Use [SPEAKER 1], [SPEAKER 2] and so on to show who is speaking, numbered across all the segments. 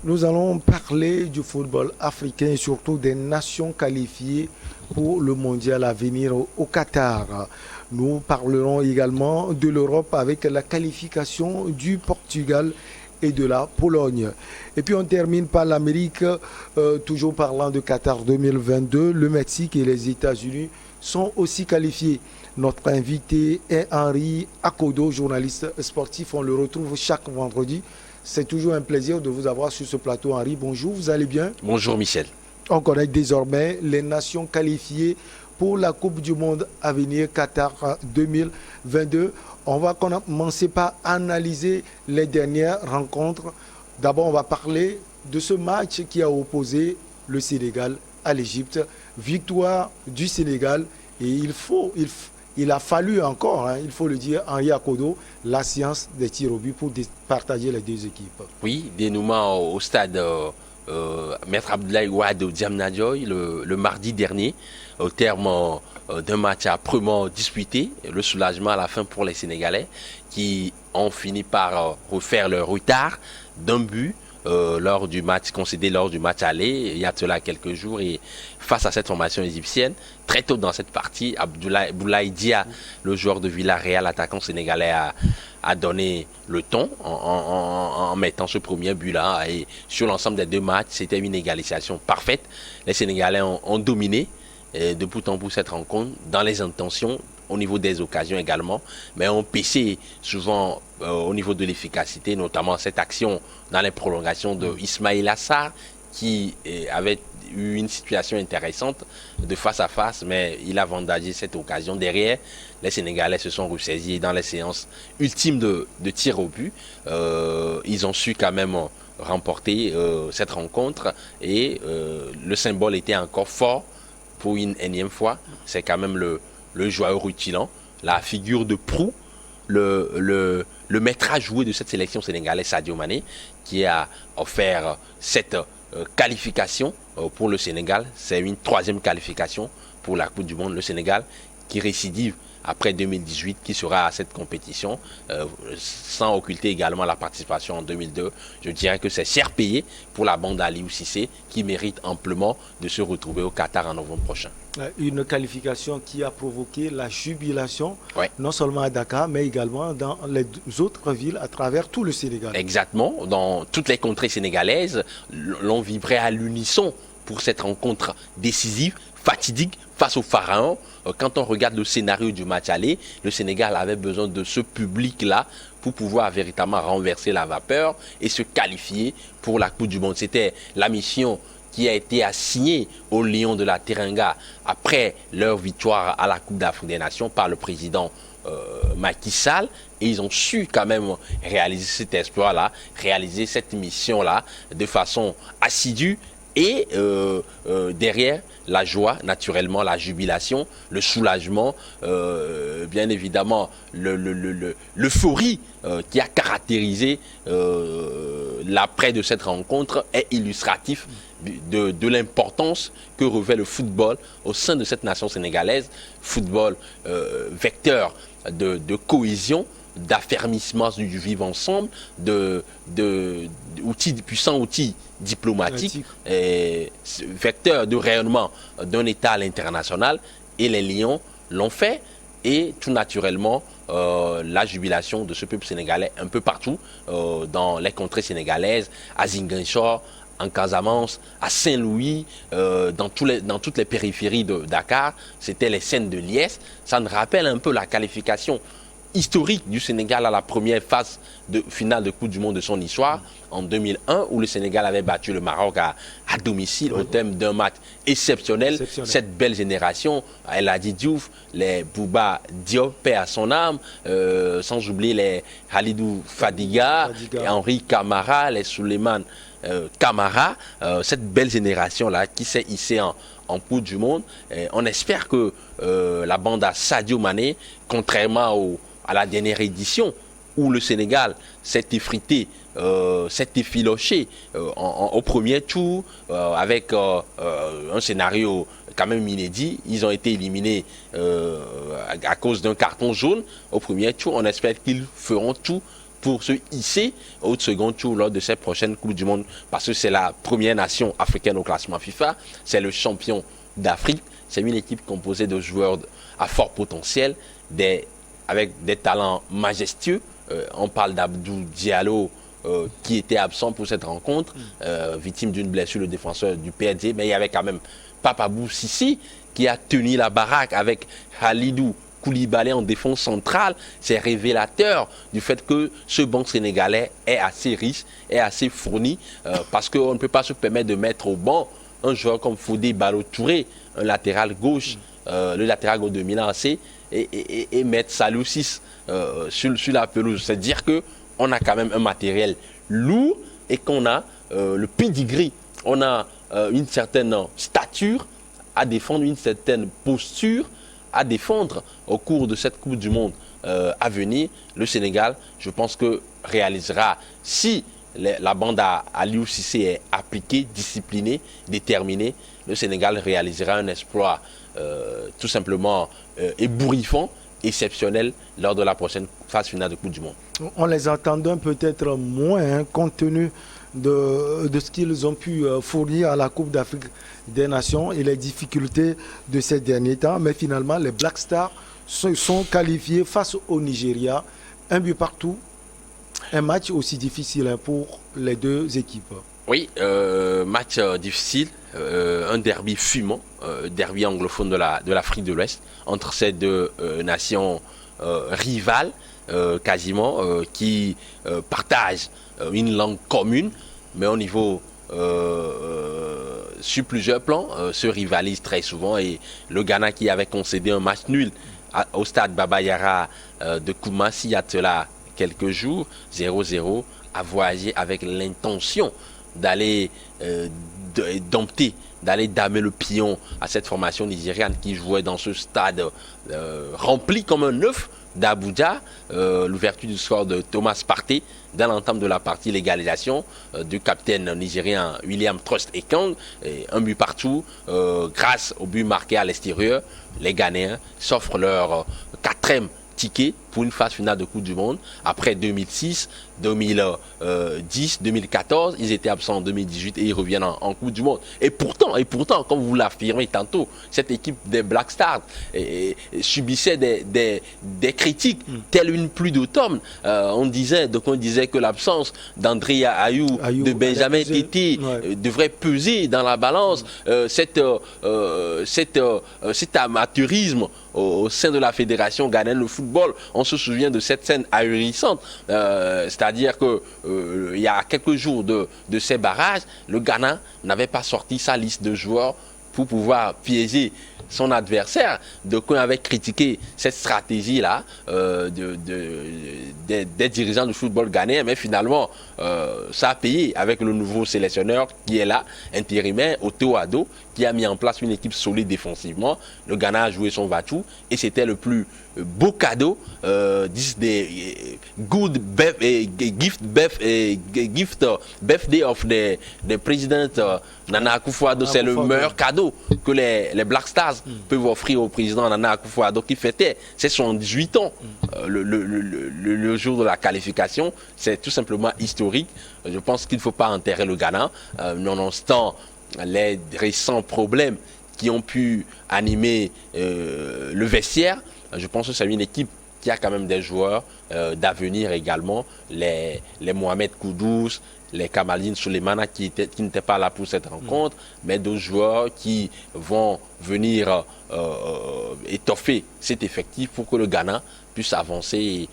[SPEAKER 1] Nous allons parler du football africain et surtout des nations qualifiées pour le mondial à venir au Qatar. Nous parlerons également de l'Europe avec la qualification du Portugal et de la Pologne. Et puis on termine par l'Amérique, toujours parlant de Qatar 2022. Le Mexique et les États-Unis sont aussi qualifiés. Notre invité est Henri Akodo, journaliste sportif. On le retrouve chaque vendredi. C'est toujours un plaisir de vous avoir sur ce plateau, Henri. Bonjour, vous allez bien?
[SPEAKER 2] Bonjour Michel.
[SPEAKER 1] On connaît désormais les nations qualifiées pour la Coupe du Monde à venir Qatar 2022. On va commencer par analyser les dernières rencontres. D'abord, on va parler de ce match qui a opposé le Sénégal à l'Égypte. Victoire du Sénégal. Et il a fallu encore, il faut le dire, Henri Akodo, la science des tirs au but pour partager les deux équipes.
[SPEAKER 2] Oui, dénouement au stade Maître Abdoulaye Wade au Diamniadio le mardi dernier, au terme d'un match âprement disputé, le soulagement à la fin pour les Sénégalais qui ont fini par refaire leur retard d'un but. Lors du match concédé lors du match aller il y a cela quelques jours, et face à cette formation égyptienne très tôt dans cette partie, Boulaye Dia, le joueur de Villarreal, attaquant sénégalais, a donné le ton en mettant ce premier but là, et sur l'ensemble des deux matchs c'était une égalisation parfaite. Les Sénégalais ont dominé de bout en bout cette rencontre dans les intentions, au niveau des occasions également, mais on pêchait souvent au niveau de l'efficacité, notamment cette action dans les prolongations de Ismaïla Sarr qui avait eu une situation intéressante de face à face, mais il a vendagé cette occasion. Derrière, les Sénégalais se sont ressaisis dans les séances ultimes de tir au but. Ils ont su quand même remporter cette rencontre, et le symbole était encore fort pour une énième fois. C'est quand même le joueur rutilant, la figure de proue, le maître à jouer de cette sélection sénégalaise, Sadio Mané, qui a offert cette qualification pour le Sénégal. C'est une troisième qualification pour la Coupe du Monde. Le Sénégal qui récidive après 2018, qui sera à cette compétition, sans occulter également la participation en 2002. Je dirais que c'est cher payé pour la bande Aliou Cissé, qui mérite amplement de se retrouver au Qatar en novembre prochain.
[SPEAKER 1] Une qualification qui a provoqué la jubilation,
[SPEAKER 2] ouais,
[SPEAKER 1] non seulement à Dakar, mais également dans les autres villes à travers tout le Sénégal.
[SPEAKER 2] Exactement, dans toutes les contrées sénégalaises, l'on vibrait à l'unisson pour cette rencontre décisive, fatidique, face au Pharaon. Quand on regarde le scénario du match aller, le Sénégal avait besoin de ce public-là pour pouvoir véritablement renverser la vapeur et se qualifier pour la Coupe du Monde. C'était la mission qui a été assignée aux Lions de la Teranga après leur victoire à la Coupe d'Afrique des Nations par le président Macky Sall, et ils ont su quand même réaliser cet exploit-là, réaliser cette mission-là de façon assidue. Et derrière, la joie, naturellement, la jubilation, le soulagement, bien évidemment, l'euphorie qui a caractérisé l'après de cette rencontre est illustratif de l'importance que revêt le football au sein de cette nation sénégalaise. Football vecteur de cohésion, d'affermissement du vivre ensemble, puissants outils diplomatiques, vecteur de rayonnement d'un État à l'international, et les Lions l'ont fait, et tout naturellement la jubilation de ce peuple sénégalais un peu partout dans les contrées sénégalaises, à Ziguinchor, en Casamance, à Saint-Louis, dans toutes les périphéries de Dakar, c'était les scènes de liesse. Ça nous rappelle un peu la qualification historique du Sénégal à la première phase de finale de Coupe du Monde de son histoire en 2001, où le Sénégal avait battu le Maroc à domicile, au thème d'un match exceptionnel. Cette belle génération, El Hadji Diouf, les Bouba Diop, paix à son âme, sans oublier les Halidou Fadiga, et Henri Camara, les Souleymane Camara, cette belle génération-là qui s'est hissée en Coupe du Monde. On espère que la bande à Sadio Mané, contrairement à la dernière édition où le Sénégal s'est effrité, s'est effiloché au premier tour avec un scénario quand même inédit. Ils ont été éliminés à cause d'un carton jaune au premier tour. On espère qu'ils feront tout pour se hisser au second tour lors de cette prochaine Coupe du Monde, parce que c'est la première nation africaine au classement FIFA, c'est le champion d'Afrique, c'est une équipe composée de joueurs à fort potentiel, avec des talents majestueux. On parle d'Abdou Diallo, qui était absent pour cette rencontre, victime d'une blessure, le défenseur du PSG, mais il y avait quand même Papabou Sissi qui a tenu la baraque avec Halidou Koulibaly en défense centrale. C'est révélateur du fait que ce banc sénégalais est assez riche, est assez fourni, parce qu'on ne peut pas se permettre de mettre au banc un joueur comme Fodé Ballo-Touré, un latéral gauche, le latéral gauche de Milan AC, et mettre Salou 6 sur la pelouse. C'est dire qu'on a quand même un matériel lourd et qu'on a le pedigree, on a une certaine stature à défendre, une certaine posture à défendre au cours de cette Coupe du Monde à venir. Le Sénégal, je pense que réalisera, si la bande à Aliou Cissé est appliquée, disciplinée, déterminée, le Sénégal réalisera un exploit tout simplement ébouriffant, exceptionnel lors de la prochaine phase finale de Coupe du Monde.
[SPEAKER 1] On les entendait peut-être moins, hein, compte tenu de ce qu'ils ont pu fournir à la Coupe d'Afrique des Nations et les difficultés de ces derniers temps. Mais finalement, les Black Stars sont qualifiés face au Nigeria. Un but partout. Un match aussi difficile pour les deux équipes.
[SPEAKER 2] Oui, match difficile, un derby fumant, derby anglophone de l'Afrique de l'Ouest, entre ces deux nations rivales, quasiment, qui partagent une langue commune, mais au niveau, sur plusieurs plans, se rivalisent très souvent. Et le Ghana, qui avait concédé un match nul au stade Baba Yara de Koumassi il y a cela quelques jours, 0-0, a voyagé avec l'intention d'aller dompter, d'aller damer le pion à cette formation nigériane qui jouait dans ce stade rempli comme un œuf d'Abuja. L'ouverture du score de Thomas Partey dans l'entame de la partie, l'égalisation du capitaine nigérien William Trust Ekong, un but partout. Grâce au but marqué à l'extérieur, les Ghanéens s'offrent leur quatrième ticket pour une phase finale de Coupe du Monde. Après 2006, 2010, 2014, ils étaient absents en 2018 et ils reviennent en Coupe du Monde. Et pourtant, comme vous l'affirmez tantôt, cette équipe des Black Stars subissait des critiques telles une pluie d'automne. On disait que l'absence d'André Ayou, de Benjamin Tété devrait peser dans la balance. Cet amateurisme au sein de la fédération ghanéenne de football, on se souvient de cette scène ahurissante, c'est-à-dire que il y a quelques jours de ces barrages, le Ghana n'avait pas sorti sa liste de joueurs pour pouvoir piéger son adversaire. Donc on avait critiqué cette stratégie-là des dirigeants du football ghanéen, mais finalement ça a payé avec le nouveau sélectionneur qui est là, intérimaire, Otto Addo, qui a mis en place une équipe solide défensivement. Le Ghana a joué son va-tout et c'était le plus beau cadeau, des good gift birthday of the president Nana Akufo-Addo. C'est le meilleur cadeau que les Black Stars peuvent offrir au président Nana Akufo-Addo qui fêtait ses 78 ans le jour de la qualification. C'est tout simplement historique. Je pense qu'il ne faut pas enterrer le Ghana, nonobstant les récents problèmes qui ont pu animer le vestiaire. Je pense que c'est une équipe qui a quand même des joueurs d'avenir également, les Mohamed Kudus, les Kamaline Souleymana qui n'étaient pas là pour cette rencontre, mais d'autres joueurs qui vont venir étoffer cet effectif pour que le Ghana puisse avancer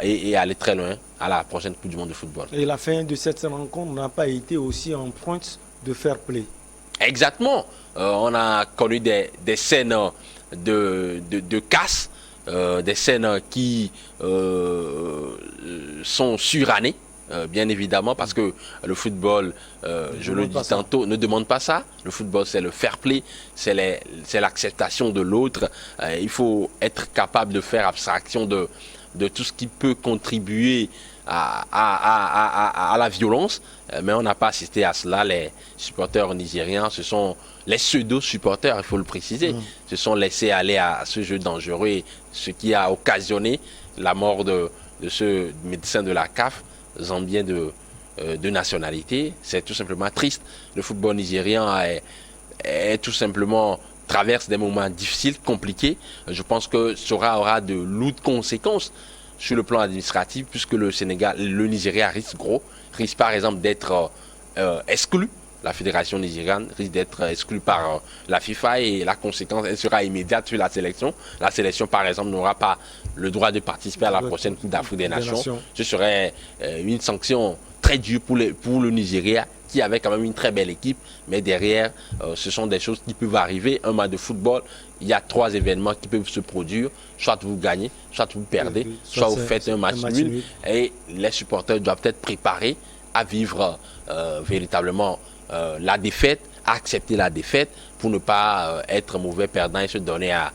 [SPEAKER 2] et aller très loin à la prochaine Coupe du Monde de football.
[SPEAKER 1] Et la fin de cette rencontre n'a pas été aussi empreinte de fair play.
[SPEAKER 2] Exactement. On a connu des scènes de casse, des scènes qui sont surannées, bien évidemment, parce que le football, je le dis tantôt, ne demande pas ça. Le football, c'est le fair play, c'est l'acceptation de l'autre. Il faut être capable de faire abstraction de tout ce qui peut contribuer à la violence, mais on n'a pas assisté à cela. Les supporters nigériens, ce sont les pseudo-supporters, il faut le préciser, se sont laissés aller à ce jeu dangereux, ce qui a occasionné la mort de de ce médecin de la CAF, zambien de nationalité. C'est tout simplement triste. Le football nigérian est tout simplement traverse des moments difficiles, compliqués. Je pense que cela aura de lourdes conséquences sur le plan administratif, puisque le Nigeria risque par exemple d'être exclu. La fédération nigériane risque d'être exclue par la FIFA et la conséquence elle sera immédiate sur la sélection. La sélection, par exemple, n'aura pas le droit de participer à la prochaine Coupe d'Afrique des Nations. Ce serait une sanction très dure pour le Nigeria, qui avait quand même une très belle équipe, mais derrière, ce sont des choses qui peuvent arriver. Un match de football, il y a 3 événements qui peuvent se produire. Soit vous gagnez, soit vous perdez, soit vous faites un match nul. Et les supporters doivent être préparés à vivre véritablement la défaite, à accepter la défaite pour ne pas être mauvais perdant et se donner à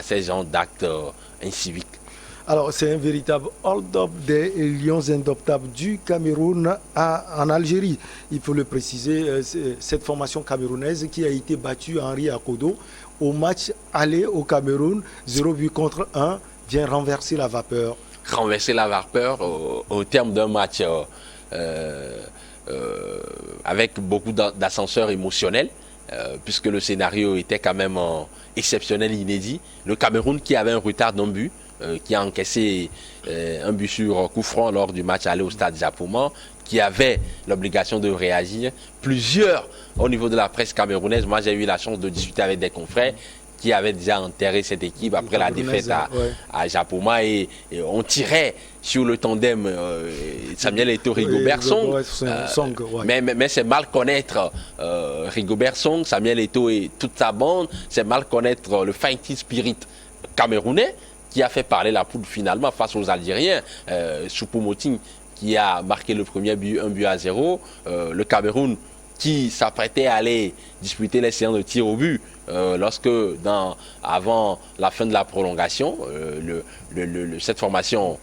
[SPEAKER 2] ces genres d'actes inciviques.
[SPEAKER 1] Alors, c'est un véritable hold-up des Lions indoptables du Cameroun en Algérie. Il faut le préciser, cette formation camerounaise qui a été battue à Henri Akodo au match aller au Cameroun, 0 but contre 1, vient renverser la vapeur.
[SPEAKER 2] Renverser la vapeur au terme d'un match avec beaucoup d'ascenseurs émotionnels, puisque le scénario était quand même exceptionnel, inédit. Le Cameroun qui avait un retard d'un but, qui a encaissé un but sur coup franc lors du match aller au stade Japouman, qui avait l'obligation de réagir. Plusieurs au niveau de la presse camerounaise, moi j'ai eu la chance de discuter avec des confrères qui avaient déjà enterré cette équipe après la défaite à Japouman et on tirait sur le tandem Samuel Eto'o, Rigobert Song. Mais c'est mal connaître Rigobert Song, Samuel Eto'o et toute sa bande, c'est mal connaître le fighting spirit camerounais qui a fait parler la poule finalement face aux Algériens. Choupo-Moting qui a marqué le premier but, 1-0. Le Cameroun qui s'apprêtait à aller disputer les séances de tir au but lorsque, avant la fin de la prolongation, cette formation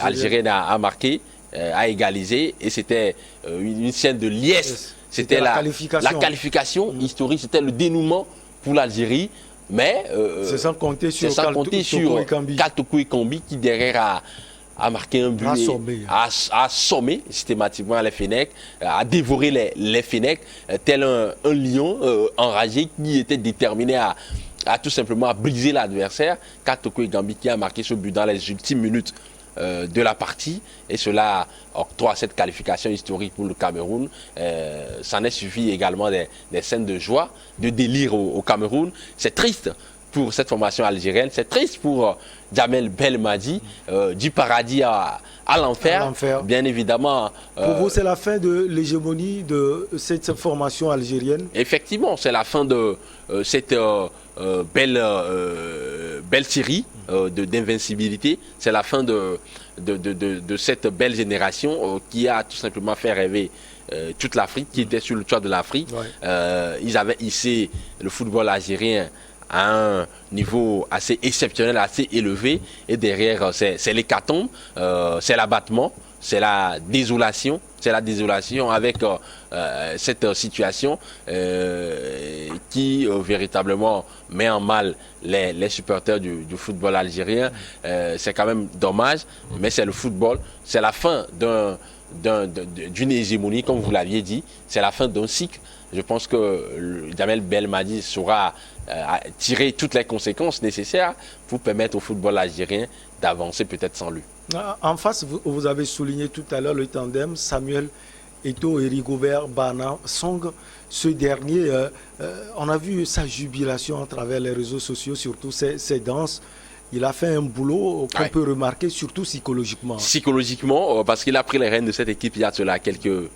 [SPEAKER 2] algérienne a marqué, a égalisé, et c'était une scène de liesse. C'était la qualification historique, c'était le dénouement pour l'Algérie. Mais
[SPEAKER 1] c'est sans compter sur
[SPEAKER 2] Kaltoko Ekambi qui derrière a marqué un but, a assommé systématiquement les Fennecs, a dévoré les Fennecs, tel un lion enragé qui était déterminé à tout simplement briser l'adversaire. Kaltoko Ekambi qui a marqué ce but dans les ultimes minutes de la partie, et cela octroie cette qualification historique pour le Cameroun. S'en est suivi également des scènes de joie, de délire au Cameroun. C'est triste pour cette formation algérienne, c'est triste pour Djamel Belmadi, du paradis à l'enfer, bien évidemment.
[SPEAKER 1] Pour vous, c'est la fin de l'hégémonie de cette formation algérienne? Effectivement,
[SPEAKER 2] c'est la fin de cette belle série d'invincibilité. C'est la fin de cette belle génération qui a tout simplement fait rêver toute l'Afrique, qui était sur le toit de l'Afrique. Ils avaient hissé le football algérien à un niveau assez exceptionnel, assez élevé, et derrière c'est l'hécatombe, c'est l'abattement, c'est la désolation avec cette situation qui véritablement met en mal les supporters du football algérien. C'est quand même dommage, mais c'est le football, c'est la fin d'une hégémonie, comme vous l'aviez dit, c'est la fin d'un cycle. Je pense que Djamel Belmadi saura tirer toutes les conséquences nécessaires pour permettre au football algérien d'avancer peut-être sans lui.
[SPEAKER 1] En face, vous avez souligné tout à l'heure le tandem Samuel Eto'o et Rigobert Song. Ce dernier, on a vu sa jubilation à travers les réseaux sociaux, surtout ses danses. Il a fait un boulot qu'on peut remarquer, surtout psychologiquement.
[SPEAKER 2] Psychologiquement, parce qu'il a pris les rênes de cette équipe il y a cela quelques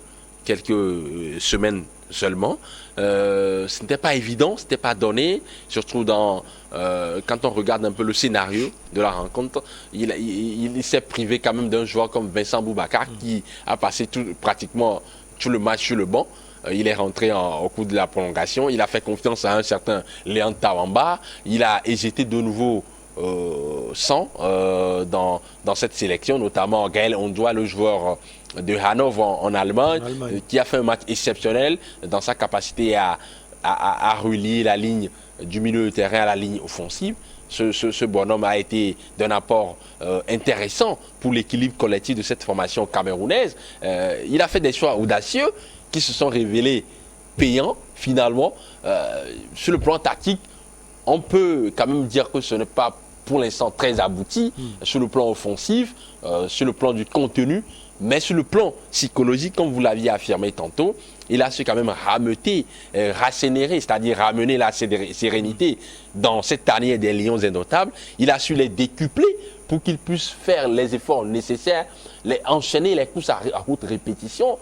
[SPEAKER 2] semaines seulement. Ce n'était pas évident, ce n'était pas donné, surtout quand on regarde un peu le scénario de la rencontre. Il s'est privé quand même d'un joueur comme Vincent Boubacar qui a passé pratiquement tout le match sur le banc. Il est rentré au cours de la prolongation, il a fait confiance à un certain Léon Tawamba, il a éjecté de nouveau dans cette sélection, notamment Gaël Ondoa, le joueur de Hanovre en Allemagne, qui a fait un match exceptionnel dans sa capacité à à relier la ligne du milieu de terrain à la ligne offensive. Ce bonhomme a été d'un apport intéressant pour l'équilibre collectif de cette formation camerounaise. Il a fait des choix audacieux qui se sont révélés payants finalement. Sur le plan tactique, on peut quand même dire que ce n'est pas pour l'instant très abouti sur le plan offensif, sur le plan du contenu, mais sur le plan psychologique, comme vous l'aviez affirmé tantôt, il a su quand même rameuter, rassénérer, c'est-à-dire ramener la sérénité dans cette tanière des Lions indomptables. Il a su les décupler pour qu'ils puissent faire les efforts nécessaires, enchaîner les courses à haute répétition,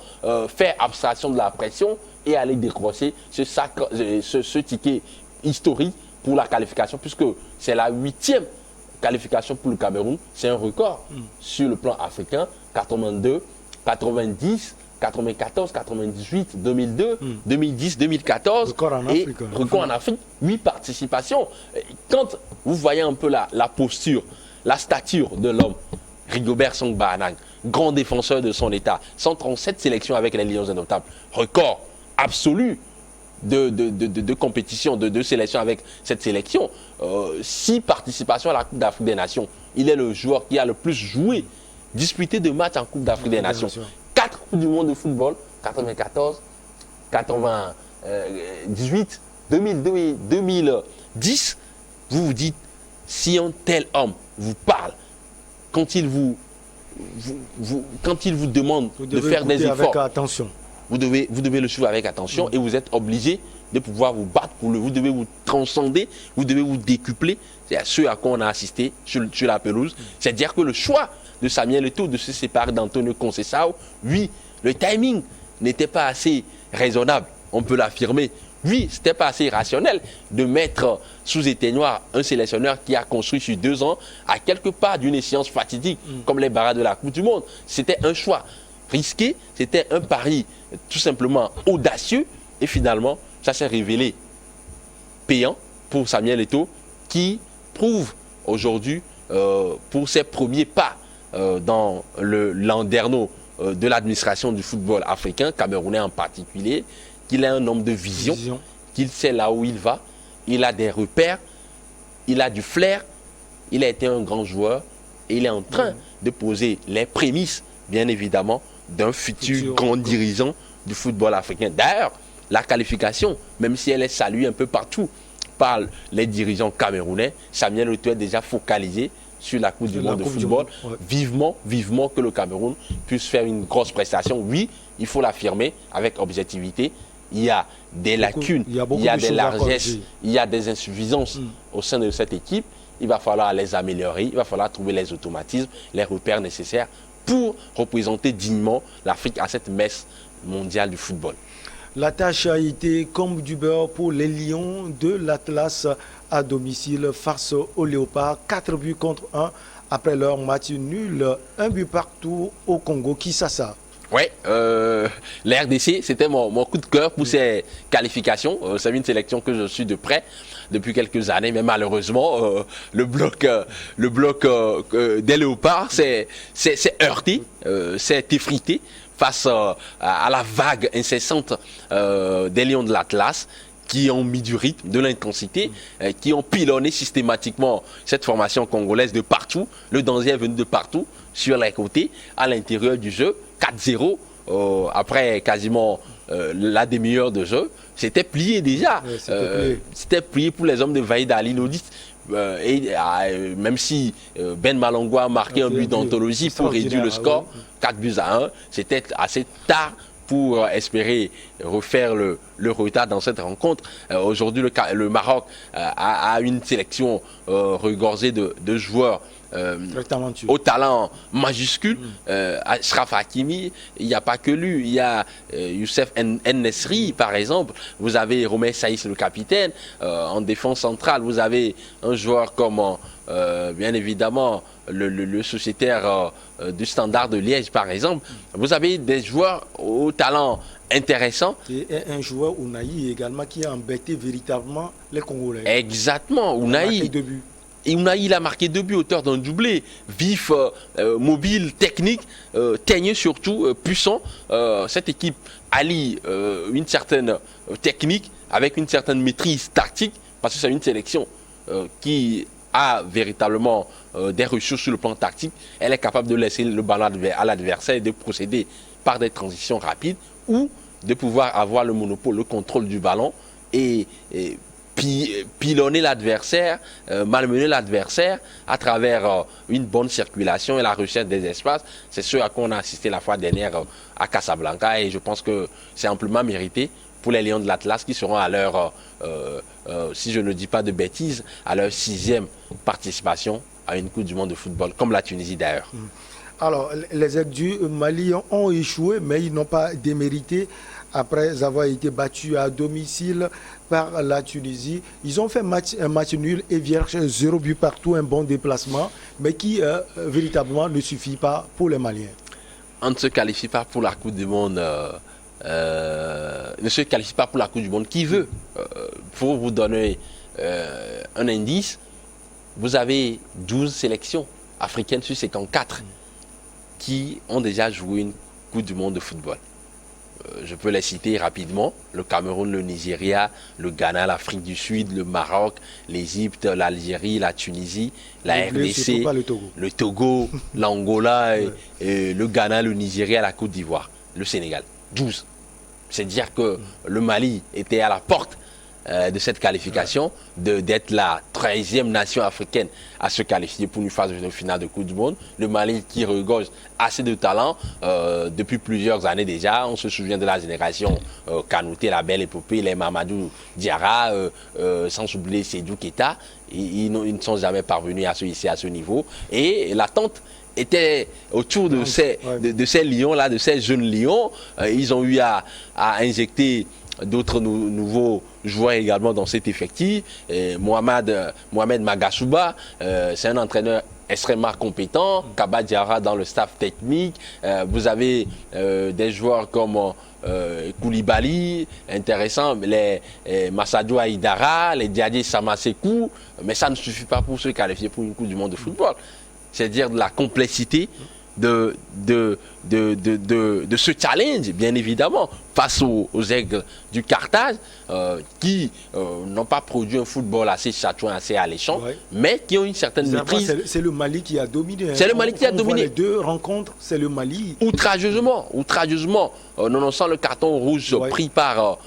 [SPEAKER 2] faire abstraction de la pression et aller décrocher ce ticket historique pour la qualification, puisque c'est la 8e qualification pour le Cameroun. C'est un record sur le plan africain. 82, 90, 94, 98, 2002, 2010, 2014.
[SPEAKER 1] Record en
[SPEAKER 2] et
[SPEAKER 1] Afrique.
[SPEAKER 2] record en Afrique, 8 participations. Quand vous voyez un peu la posture, la stature de l'homme, Rigobert Song Bahanang, grand défenseur de son état, 137 sélections avec les Lions indomptables, record absolu de compétition, de sélection avec cette sélection. 6 participations à la Coupe d'Afrique des Nations. Il est le joueur qui a le plus joué, disputé de matchs en Coupe d'Afrique des Nations. 4 Coupes du monde de football, 94, 98, 2002 et 2010. Vous vous dites, si un tel homme vous parle, quand il vous demande de faire des efforts,
[SPEAKER 1] avec attention.
[SPEAKER 2] Vous devez le suivre avec attention et vous êtes obligé de pouvoir vous battre pour vous devez vous transcender, vous devez vous décupler. C'est à ce à quoi on a assisté sur la pelouse. C'est-à-dire que le choix de Samuel Eto'o de se séparer d'Antonio Conceição, oui, le timing n'était pas assez raisonnable, on peut l'affirmer. Oui, ce n'était pas assez rationnel de mettre sous éteignoir un sélectionneur qui a construit sur 2 ans à quelque part d'une échéance fatidique comme les barrages de la Coupe du Monde. C'était un choix risqué, c'était un pari tout simplement audacieux et finalement ça s'est révélé payant pour Samuel Eto'o qui prouve aujourd'hui pour ses premiers pas dans le landerneau de l'administration du football africain, camerounais en particulier, qu'il est un homme de vision, qu'il sait là où il va, il a des repères, il a du flair, il a été un grand joueur et il est en train de poser les prémices, bien évidemment, d'un futur grand dirigeant du football africain. D'ailleurs, la qualification, même si elle est saluée un peu partout par les dirigeants camerounais, Samuel Eto'o est déjà focalisé sur la Coupe du monde de football. Vivement que le Cameroun puisse faire une grosse prestation. Oui, il faut l'affirmer avec objectivité. Il y a des lacunes, il y a des largesses, il y a des insuffisances au sein de cette équipe. Il va falloir les améliorer, il va falloir trouver les automatismes, les repères nécessaires pour représenter dignement l'Afrique à cette messe mondiale du football.
[SPEAKER 1] La tâche a été comme du beurre pour les Lions de l'Atlas à domicile face aux Léopards. 4 buts contre 1 après leur match nul. 1 but partout au Congo Kinshasa.
[SPEAKER 2] Oui, l'RDC, c'était mon coup de cœur pour ces qualifications. C'est une sélection que je suis de près depuis quelques années, mais malheureusement, le bloc des Léopards s'est heurté, s'est effrité face à la vague incessante des Lions de l'Atlas qui ont mis du rythme, de l'intensité, qui ont pilonné systématiquement cette formation congolaise de partout. Le danger est venu de partout, sur les côtés, à l'intérieur du jeu. 4-0, après quasiment la demi-heure de jeu, c'était plié déjà. C'était plié pour les hommes de Vaïd Ali Lodit. Même si Ben Malongo a marqué un but d'anthologie pour réduire le score, 4-1, c'était assez tard pour espérer refaire le retard dans cette rencontre. Aujourd'hui, le Maroc a une sélection regorgée de joueurs au talent majuscule. Achraf Hakimi, il n'y a pas que lui, il y a Youssef En-Nesyri par exemple, vous avez Romain Saïs le capitaine, en défense centrale vous avez un joueur comme bien évidemment le sociétaire du Standard de Liège par exemple. Vous avez des joueurs au talent intéressant.
[SPEAKER 1] Et un joueur, Ounahi également, qui a embêté véritablement les Congolais.
[SPEAKER 2] Exactement, Ounahi. il a marqué 2 buts, auteur d'un doublé, vif, mobile, technique, teigneux surtout, puissant. Cette équipe allie une certaine technique avec une certaine maîtrise tactique, parce que c'est une sélection qui a véritablement des ressources sur le plan tactique. Elle est capable de laisser le ballon à l'adversaire et de procéder par des transitions rapides ou de pouvoir avoir le monopole, le contrôle du ballon et pilonner l'adversaire, malmener l'adversaire à travers une bonne circulation et la recherche des espaces. C'est ce à quoi on a assisté la fois dernière à Casablanca et je pense que c'est amplement mérité pour les Lions de l'Atlas qui seront à leur, si je ne dis pas de bêtises, à leur 6e participation à une Coupe du Monde de football, comme la Tunisie d'ailleurs.
[SPEAKER 1] Alors, les Aigles du Mali ont échoué, mais ils n'ont pas démérité après avoir été battus à domicile par la Tunisie. Ils ont fait un match nul et vierge, 0 but partout, un bon déplacement, mais qui véritablement ne suffit pas pour les Maliens.
[SPEAKER 2] On ne se qualifie pas pour la Coupe du Monde. Ne se qualifie pas pour la Coupe du Monde. Qui veut pour vous donner un indice, vous avez 12 sélections africaines sur 54 qui ont déjà joué une Coupe du Monde de football. Je peux les citer rapidement: le Cameroun, le Nigeria, le Ghana, l'Afrique du Sud, le Maroc, l'Égypte, l'Algérie, la Tunisie, la RDC, le Togo, l'Angola, le Ghana, le Nigeria, la Côte d'Ivoire, le Sénégal. 12. C'est dire que le Mali était à la porte de cette qualification, d'être la 13e nation africaine à se qualifier pour une phase de finale de Coupe du Monde. Le Mali qui regorge assez de talent depuis plusieurs années déjà. On se souvient de la génération Kanouté, la belle épopée, les Mamadou Diarra, sans oublier Sédou Keita. Ils ne sont jamais parvenus à se hisser à ce niveau. Et l'attente était autour de ces lions-là, de ces jeunes lions. Ils ont eu à injecter d'autres nouveaux joueurs également dans cet effectif. Mohamed Magasuba, c'est un entraîneur extrêmement compétent. Kaba Diarra dans le staff technique. Vous avez des joueurs comme Koulibaly, intéressant, les Massadou Aïdara, les Diadé Samasekou. Mais ça ne suffit pas pour se qualifier pour une Coupe du Monde de football. C'est-à-dire de la complexité de ce challenge, bien évidemment, face aux Aigles du Carthage, qui n'ont pas produit un football assez chatoyant, assez alléchant, mais qui ont une certaine maîtrise.
[SPEAKER 1] C'est le Mali qui a dominé.
[SPEAKER 2] C'est le Mali qui a dominé.
[SPEAKER 1] Les deux rencontres, c'est le Mali.
[SPEAKER 2] Outrageusement. Nonobstant le carton rouge pris par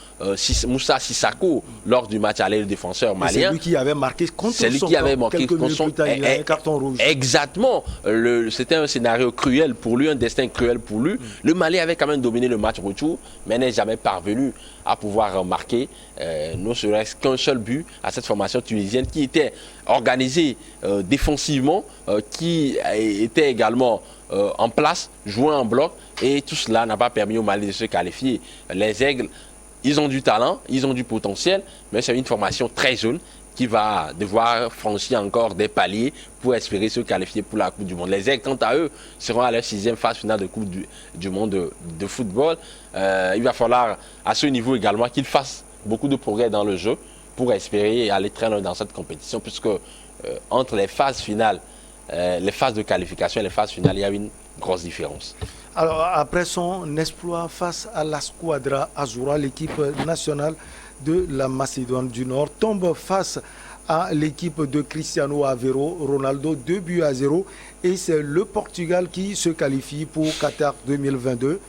[SPEAKER 2] Moussa Sissako lors du match aller, le défenseur malien.
[SPEAKER 1] C'est lui qui avait marqué contre son camp. C'est lui qui avait marqué contre son camp. Il a un carton rouge.
[SPEAKER 2] Exactement. C'était un scénario cruel pour lui, un destin cruel pour lui. Le Mali avait quand même dominé le match retour, mais n'est jamais parvenu à pouvoir marquer ne serait-ce qu'un seul but à cette formation tunisienne qui était organisée défensivement, qui était également en place, jouant en bloc, et tout cela n'a pas permis au Mali de se qualifier. Les Aigles, ils ont du talent, ils ont du potentiel, mais c'est une formation très jeune qui va devoir franchir encore des paliers pour espérer se qualifier pour la Coupe du Monde. Les Aigles, quant à eux, seront à leur 6e phase finale de Coupe du Monde de football. Il va falloir à ce niveau également qu'ils fassent beaucoup de progrès dans le jeu pour espérer aller très loin dans cette compétition, puisque entre les phases finales, les phases de qualification et les phases finales, il y a une grosse différence.
[SPEAKER 1] Alors, après son exploit face à la Squadra Azura, l'équipe nationale de la Macédoine du Nord tombe face à l'équipe de Cristiano Aveiro Ronaldo, 2-0. Et c'est le Portugal qui se qualifie pour Qatar 2022.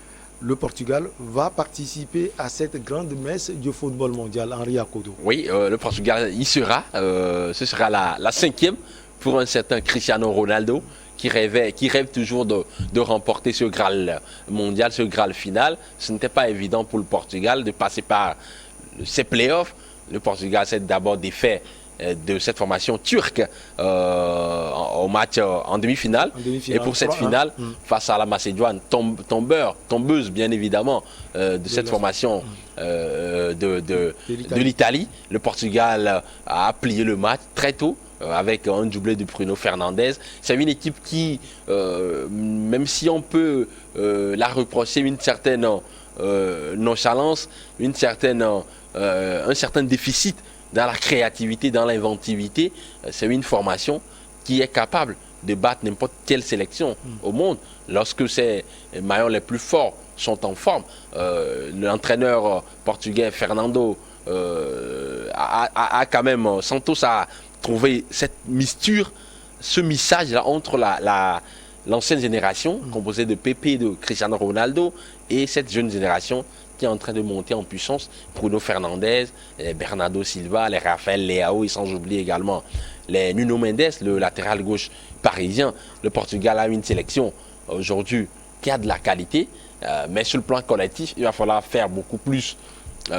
[SPEAKER 1] Le Portugal va participer à cette grande messe du football mondial. Henri Akodo.
[SPEAKER 2] Oui, le Portugal y sera. Ce sera la 5e pour un certain Cristiano Ronaldo qui rêve toujours de remporter ce Graal mondial, ce Graal final. Ce n'était pas évident pour le Portugal de passer par ces playoffs. Le Portugal s'est d'abord défait de cette formation turque au match en demi-finale. Et pour cette finale, face à la Macédoine, tombeuse bien évidemment de cette formation de l'Italie, le Portugal a plié le match très tôt avec un doublé de Bruno Fernandes. C'est une équipe qui, même si on peut la reprocher une certaine nonchalance, un certain déficit dans la créativité, dans l'inventivité. C'est une formation qui est capable de battre n'importe quelle sélection au monde. Lorsque ces maillons les plus forts sont en forme, l'entraîneur portugais Fernando a quand même, Santos a trouvé cette misture, ce mixage-là entre l'ancienne génération, composée de Pepe, de Cristiano Ronaldo, et cette jeune génération qui est en train de monter en puissance. Bruno Fernandes, Bernardo Silva, les Rafael Leao, et sans oublier également les Nuno Mendes, le latéral gauche parisien. Le Portugal a une sélection aujourd'hui qui a de la qualité, mais sur le plan collectif, il va falloir faire beaucoup plus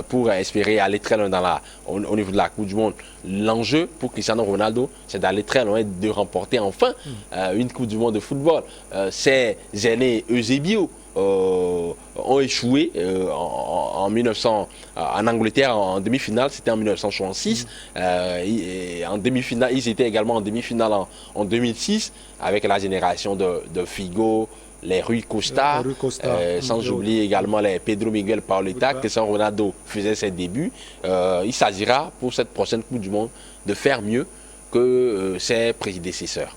[SPEAKER 2] pour espérer aller très loin au niveau de la Coupe du Monde. L'enjeu pour Cristiano Ronaldo, c'est d'aller très loin et de remporter enfin une Coupe du Monde de football. Ces aînés Eusebio ont échoué en Angleterre en demi-finale, c'était en 1966. En demi-finale, ils étaient également en demi-finale en 2006 avec la génération de Figo, les Rui Costa, sans oublier également les Pedro Miguel Pauleta, que Cristiano Ronaldo faisait ses débuts. Il s'agira pour cette prochaine Coupe du Monde de faire mieux que ses prédécesseurs.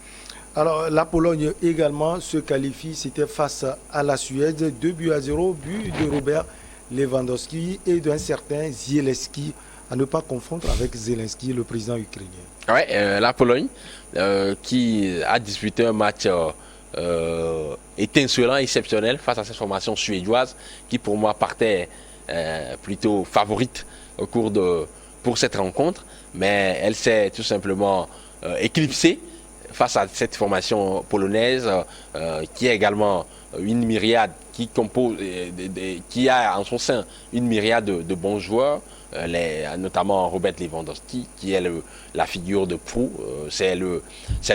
[SPEAKER 1] Alors, la Pologne également se qualifie, c'était face à la Suède, 2-0, but de Robert Lewandowski et d'un certain Zielinski, à ne pas confondre avec Zelensky, le président ukrainien.
[SPEAKER 2] Oui, la Pologne qui a disputé un match étincelant, exceptionnel face à cette formation suédoise qui pour moi partait plutôt favorite pour cette rencontre, mais elle s'est tout simplement éclipsée face à cette formation polonaise qui est également une myriade qui a en son sein une myriade de bons joueurs, notamment Robert Lewandowski qui est la figure de proue, c'est le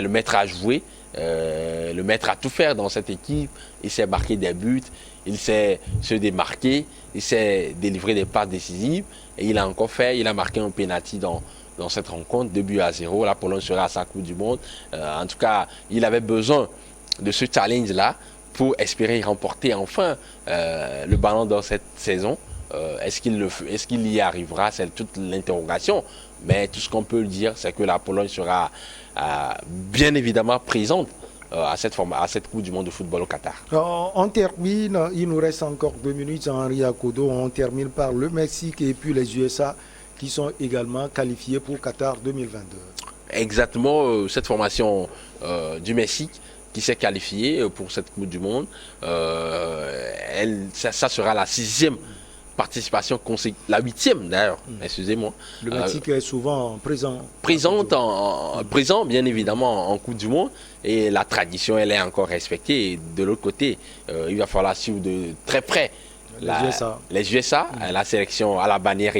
[SPEAKER 2] maître à jouer, le maître à tout faire dans cette équipe. Il sait marquer des buts, il sait se démarquer, il sait délivrer des passes décisives et il a marqué un penalty dans cette rencontre, 2-0. La Pologne sera à sa Coupe du Monde. En tout cas, il avait besoin de ce challenge-là pour espérer remporter enfin le ballon dans cette saison. Est-ce qu'il y arrivera? C'est toute l'interrogation. Mais tout ce qu'on peut dire, c'est que la Pologne sera bien évidemment présente à cette Coupe du Monde de football au Qatar.
[SPEAKER 1] On termine, il nous reste encore 2 minutes, Henri Akodo. On termine par le Mexique et puis les USA qui sont également qualifiés pour Qatar 2022.
[SPEAKER 2] Exactement, cette formation du Mexique qui s'est qualifiée pour cette Coupe du Monde, ça sera la 6e participation, la 8e d'ailleurs, excusez-moi.
[SPEAKER 1] Le Mexique est souvent présent.
[SPEAKER 2] Présent bien évidemment en Coupe du Monde et la tradition elle est encore respectée. Et de l'autre côté, il va falloir suivre de très près les USA, la sélection à la bannière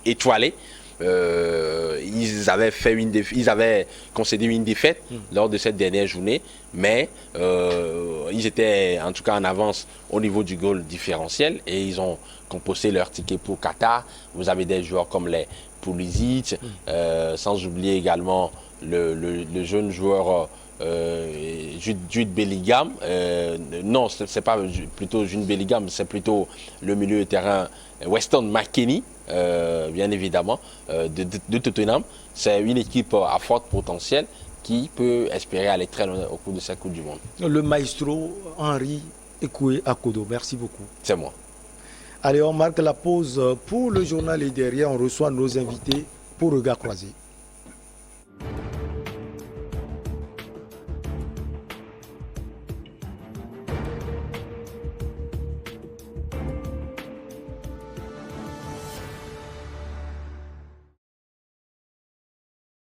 [SPEAKER 2] étoilée. Ils avaient concédé une défaite lors de cette dernière journée, mais ils étaient en tout cas en avance au niveau du goal différentiel et ils ont composé leur ticket pour Qatar. Vous avez des joueurs comme les Pulisic, sans oublier également le jeune joueur Jude Bellingham. Non, c'est pas plutôt Jude Bellingham, c'est plutôt le milieu de terrain Weston McKennie, bien évidemment, de Tottenham. C'est une équipe à fort potentiel qui peut espérer aller très loin au cours de cette Coupe du Monde.
[SPEAKER 1] Le maestro Henri Ekoué Akodo, merci beaucoup.
[SPEAKER 2] C'est moi.
[SPEAKER 1] Allez, on marque la pause pour le journal et derrière, on reçoit nos invités pour Regard Croisé.